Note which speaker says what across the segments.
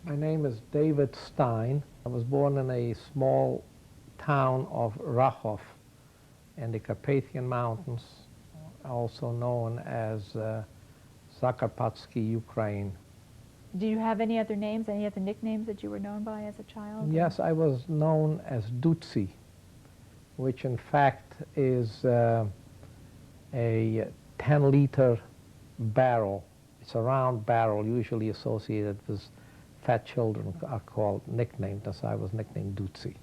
Speaker 1: My name is David Stein. I was born in a small town of Rachov in the Carpathian Mountains, also known as Zakarpatsky, Ukraine.
Speaker 2: Do you have any other names, any other nicknames that you were known by as a child?
Speaker 1: Yes, I was known as Dutsi, which in fact is a 10-liter barrel. It's a round barrel usually associated with fat children are called, nicknamed, as I was nicknamed Dutsi.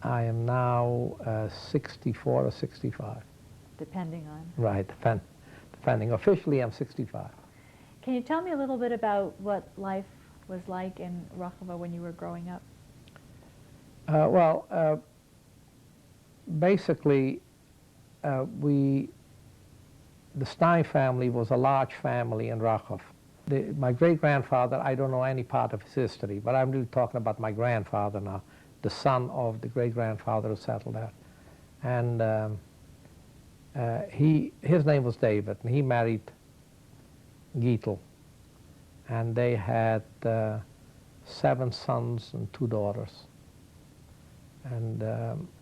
Speaker 1: I am now 64 or 65.
Speaker 2: Depending on.
Speaker 1: Right, depending. Officially, I'm 65.
Speaker 2: Can you tell me a little bit about what life was like in Rachova when you were growing up?
Speaker 1: Basically, the Stein family was a large family in Rachov. My great-grandfather, I don't know any part of his history, but I'm really talking about my grandfather now, the son of the great-grandfather who settled there. And his name was David, and he married Gittel. And they had 7 sons and 2 daughters. And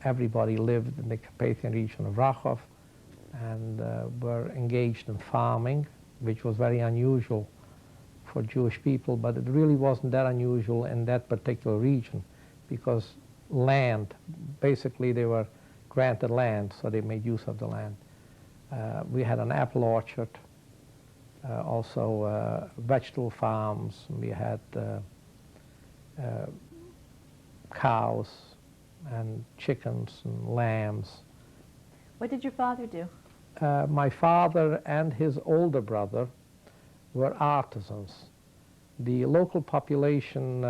Speaker 1: everybody lived in the Carpathian region of Rachov and were engaged in farming, which was very unusual for Jewish people, but it really wasn't that unusual in that particular region because land, basically they were granted land, so they made use of the land. We had an apple orchard, also vegetable farms. We had cows and chickens and lambs.
Speaker 2: What did your father do?
Speaker 1: My father and his older brother were artisans. The local population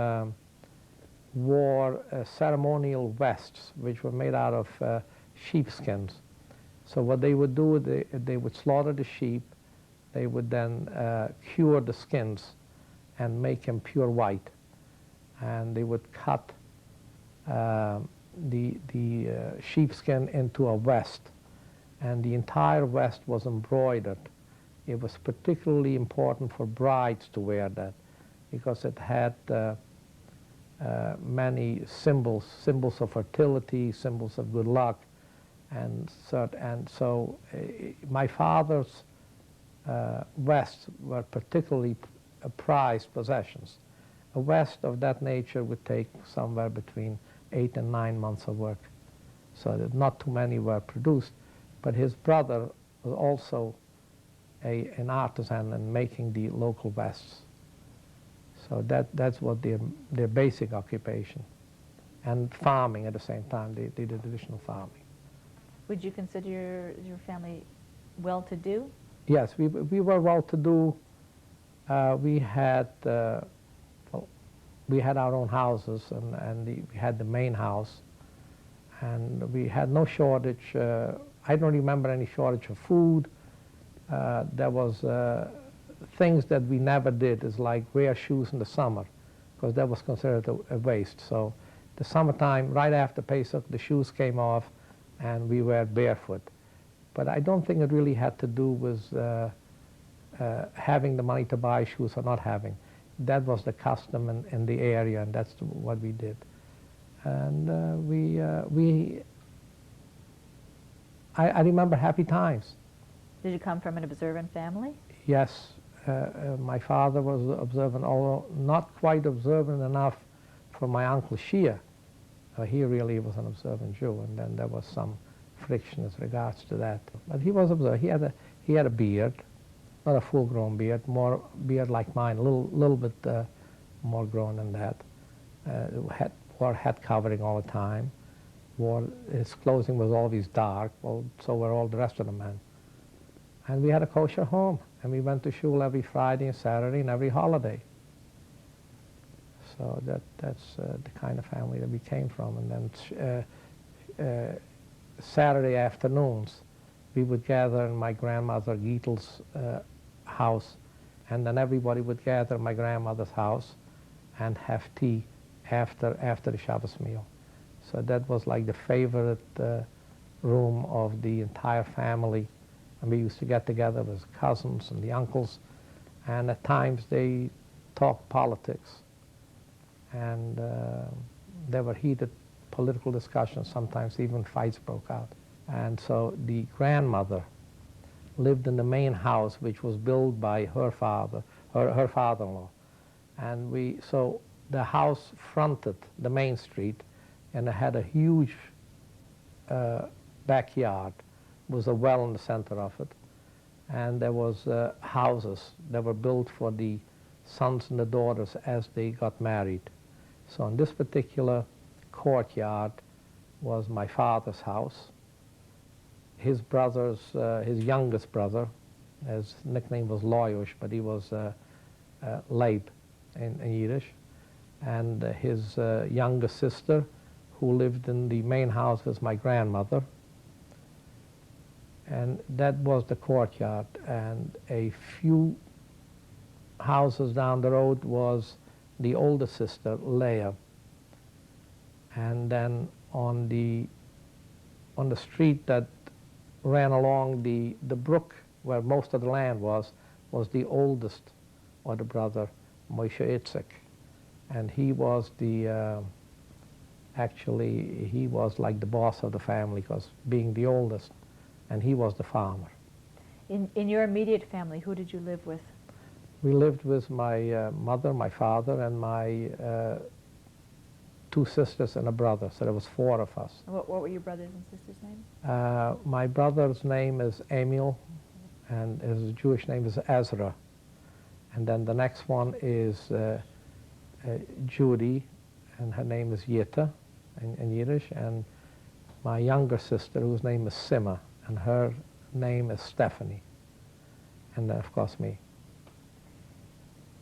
Speaker 1: wore ceremonial vests, which were made out of sheepskins. So what they would do, they would slaughter the sheep. They would then cure the skins and make them pure white. And they would cut the sheepskin into a vest. And the entire vest was embroidered. It was particularly important for brides to wear that because it had many symbols of fertility, symbols of good luck. And so my father's vests were particularly prized possessions. A vest of that nature would take somewhere between 8 and 9 months of work, so that not too many were produced. But his brother was also an artisan in making the local vests. So that's what their basic occupation. And farming at the same time, they did additional farming.
Speaker 2: Would you consider your family well-to-do?
Speaker 1: Yes, we were well-to-do. We had our own houses, and we had the main house, and we had no shortage. I don't remember any shortage of food. There was things that we never did, is like wear shoes in the summer, because that was considered a waste. So the summertime, right after Pesach, the shoes came off, and we were barefoot. But I don't think it really had to do with having the money to buy shoes or not having. That was the custom in the area, and that's what we did. And I remember happy times.
Speaker 2: Did you come from an observant family?
Speaker 1: Yes, my father was observant, although not quite observant enough for my uncle Shia. He really was an observant Jew, and then there was some friction as regards to that. But he was observant. He had a beard, not a full-grown beard, more beard like mine, a little bit more grown than that. Wore head covering all the time. His clothing was always dark. Well, so were all the rest of the men. And we had a kosher home, and we went to shul every Friday and Saturday and every holiday. So that's the kind of family that we came from. And then Saturday afternoons, we would gather in my grandmother Gittel's house, and then everybody would gather in my grandmother's house and have tea after the Shabbos meal. So that was like the favorite room of the entire family. And we used to get together with cousins and the uncles, and at times they talked politics. and there were heated political discussions. Sometimes even fights broke out. And so the grandmother lived in the main house, which was built by her father, her father-in-law. And so the house fronted the main street, and it had a huge backyard. There was a well in the center of it. And there was houses that were built for the sons and the daughters as they got married. So in this particular courtyard was my father's house. His brother's, his youngest brother, his nickname was Loyush, but he was Leib in Yiddish. And his younger sister, who lived in the main house, was my grandmother. And that was the courtyard. And a few houses down the road was the older sister, Leah. And then on the street that ran along the brook where most of the land was the oldest of the brother, Moshe Itzik. And he was actually, he was like the boss of the family, because being the oldest, and he was the farmer.
Speaker 2: In your immediate family, who did you live with?
Speaker 1: We lived with my mother, my father, and my 2 sisters and a brother, so there was 4 of us.
Speaker 2: What were your brothers and sisters' names?
Speaker 1: My brother's name is Emil, and his Jewish name is Ezra. And then the next one is Judy, and her name is Yitta in Yiddish, and my younger sister, whose name is Sima, and her name is Stephanie, and then of course me.